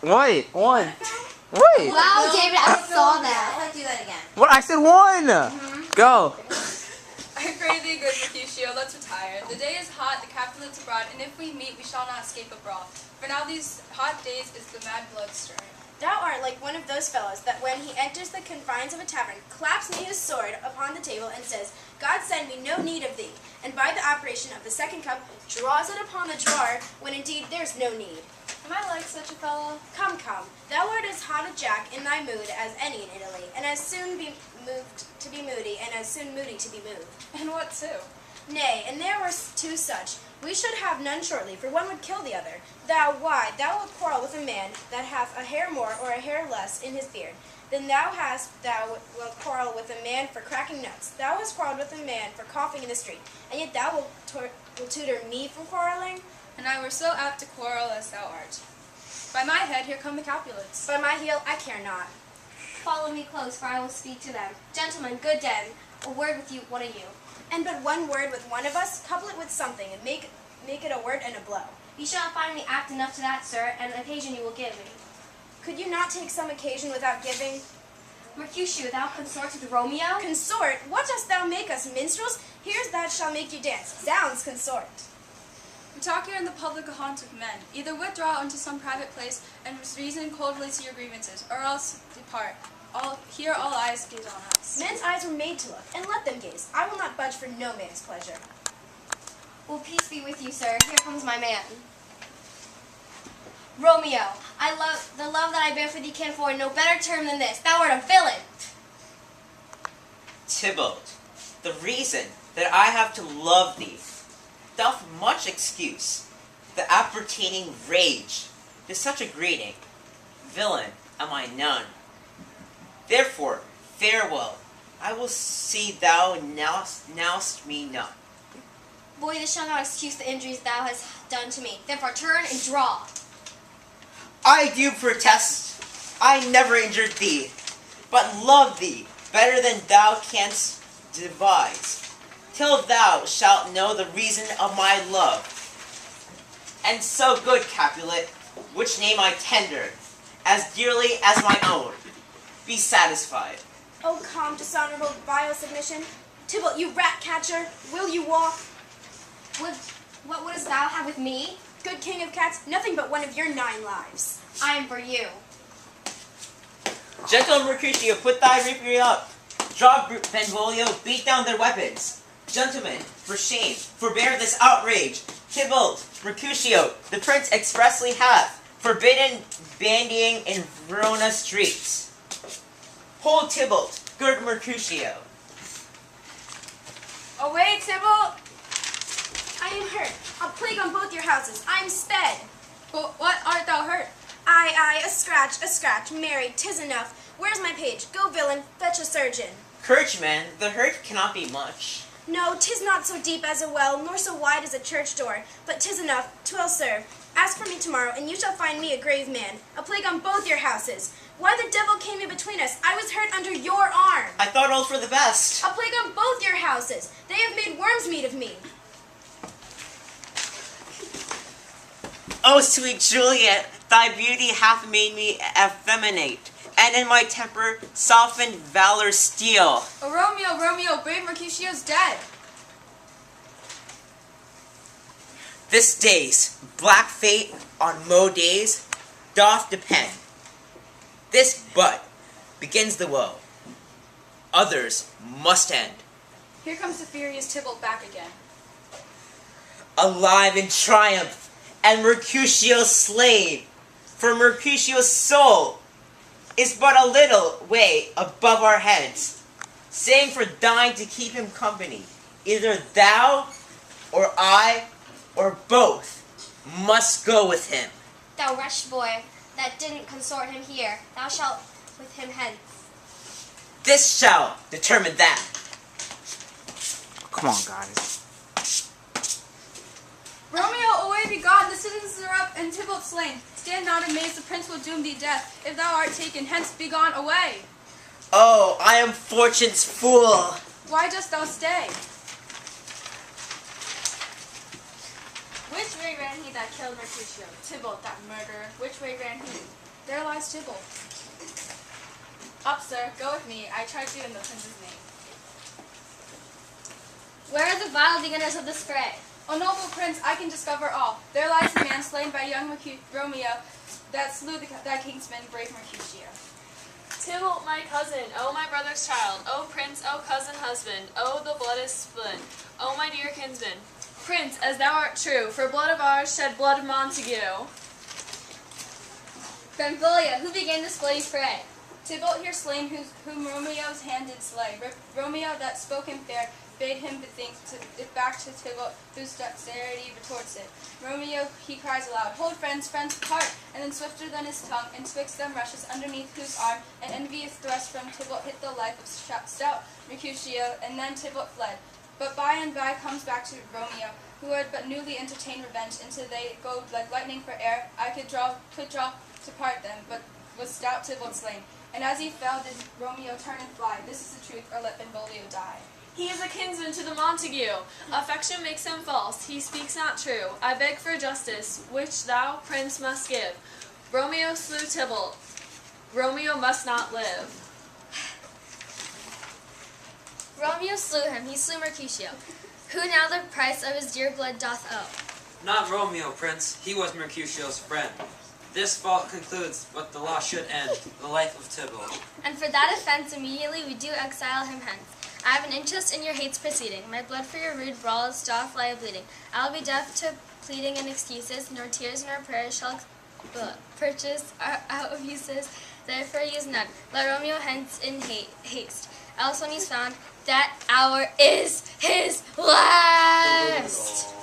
Wait, one. Wait. Wow, David, I saw that. Let's do that again. What? I said one. Go. I pray thee, good Mercutio, let's retire. The day is hot, the Capulets abroad, and if we meet, we shall not escape a brawl. For now these hot days is the mad blood stirring. Thou art like one of those fellows that when he enters the confines of a tavern, claps me his sword upon the table and says, God send me no need of thee, and by the operation of the second cup, draws it upon the drawer, when indeed there's no need. Am I like such a fellow? Come, come, thou art as hot a jack in thy mood as any in Italy, and as soon be moved to be moody, and as soon moody to be moved. And what too? Nay, and there were two such. We should have none shortly, for one would kill the other. Thou, why, thou wilt quarrel with a man that hath a hair more or a hair less in his beard. Then thou wilt quarrel with a man for cracking nuts. Thou hast quarrelled with a man for coughing in the street, and yet thou wilt tutor me from quarreling? And I were so apt to quarrel as thou art. By my head, here come the Capulets. By my heel, I care not. Follow me close, for I will speak to them. Gentlemen, good den, a word with you, one of you. And but one word with one of us, couple it with something, and make it a word and a blow. You shall not find me apt enough to that, sir, and an occasion you will give me. Could you not take some occasion without giving? Mercutio, thou consort with Romeo? Consort? What dost thou make us, minstrels? Here's that shall make you dance. Zounds, consort. We talk here in the public a haunt of men. Either withdraw unto some private place and reason coldly to your grievances, or else depart. Here all eyes gaze on us. Men's eyes were made to look, and let them gaze. I will not budge for no man's pleasure. Well, peace be with you, sir. Here comes my man. Romeo, the love that I bear for thee can afford no better term than this. Thou art a villain. Tybalt, the reason that I have to love thee doth much excuse the appertaining rage to such a greeting. Villain am I none. Therefore, farewell. I will see thou nowst me not. Boy, this shall not excuse the injuries thou hast done to me. Therefore, turn and draw. I do protest. I never injured thee, but love thee better than thou canst devise, till thou shalt know the reason of my love. And so, good Capulet, which name I tender, as dearly as my own, be satisfied. Oh, calm, dishonorable, vile submission. Tybalt, you rat catcher, will you walk? What wouldst thou have with me? Good king of cats, nothing but one of your 9 lives. I am for you. Gentle Mercutio, put thy rapier up. Draw Benvolio, beat down their weapons. Gentlemen, for shame, forbear this outrage. Tybalt, Mercutio, the prince expressly hath forbidden bandying in Verona streets. Hold Tybalt, good Mercutio. Away, Tybalt! I am hurt. A plague on both your houses. I am sped. But what art thou hurt? Aye, a scratch. Married, 'tis enough. Where's my page? Go, villain, fetch a surgeon. Courage-man, the hurt cannot be much. No, 'tis not so deep as a well, nor so wide as a church door, but 'tis enough, 'twill serve. Ask for me tomorrow, and you shall find me a grave man. A plague on both your houses. Why the devil came in between us? I was hurt under your arm. I thought all for the best. A plague on both your houses. They have made worm's meat of me. Oh, sweet Juliet, thy beauty hath made me effeminate, and in my temper softened valor's steel. Oh, Romeo, brave Mercutio's dead. This day's black fate on mo days doth depend. This but begins the woe. Others must end. Here comes the furious Tybalt back again. Alive in triumph, and Mercutio slain. For Mercutio's soul is but a little way above our heads, saying for thine to keep him company. Either thou, or I, or both must go with him. Thou wretched boy, that didn't consort him here, thou shalt with him hence. This shall determine that. Come on, guys. Romeo, away be gone, the citizens are up, and Tybalt slain. Stand not amazed, the prince will doom thee death. If thou art taken, hence be gone away. Oh, I am fortune's fool. Why dost thou stay? Which way ran he that killed Mercutio? Tybalt, that murderer. Which way ran he? There lies Tybalt. Up, sir. Go with me. I tried you in the prince's name. Where are the vile beginners of this fray? O noble prince, I can discover all. There lies the man slain by young Romeo that slew that kingsman, brave Mercutio. Tybalt, my cousin, O my brother's child, O prince, O cousin husband, O the blood is split, O my dear kinsman. Prince, as thou art true, for blood of ours shed blood of Montague. Benvolio, who began this bloody fray? Tybalt here slain, whom Romeo's hand did slay. Romeo that spoke him fair, bade him bethink it back to Tybalt, whose dexterity retorts it. Romeo, he cries aloud, hold friends, friends apart, and then swifter than his tongue, entwixt them rushes underneath whose arm, an envious thrust from Tybalt hit the life of stout Mercutio, and then Tybalt fled. But by and by comes back to Romeo, who had but newly entertained revenge, until they go like lightning for air. I could draw to part them, but was stout Tybalt slain. And as he fell, did Romeo turn and fly. This is the truth, or let Benvolio die. He is a kinsman to the Montague. Affection makes him false. He speaks not true. I beg for justice, which thou, prince, must give. Romeo slew Tybalt. Romeo must not live. Romeo slew him, he slew Mercutio. Who now the price of his dear blood doth owe? Not Romeo, prince. He was Mercutio's friend. This fault concludes what the law should end, the life of Tybalt. And for that offense immediately we do exile him hence. I have an interest in your hates proceeding. My blood for your rude brawls doth lie bleeding. I will be deaf to pleading and excuses, nor tears nor prayers shall purchase out of uses. Therefore use none. Let Romeo hence in haste. Else when he's found, that hour is his last.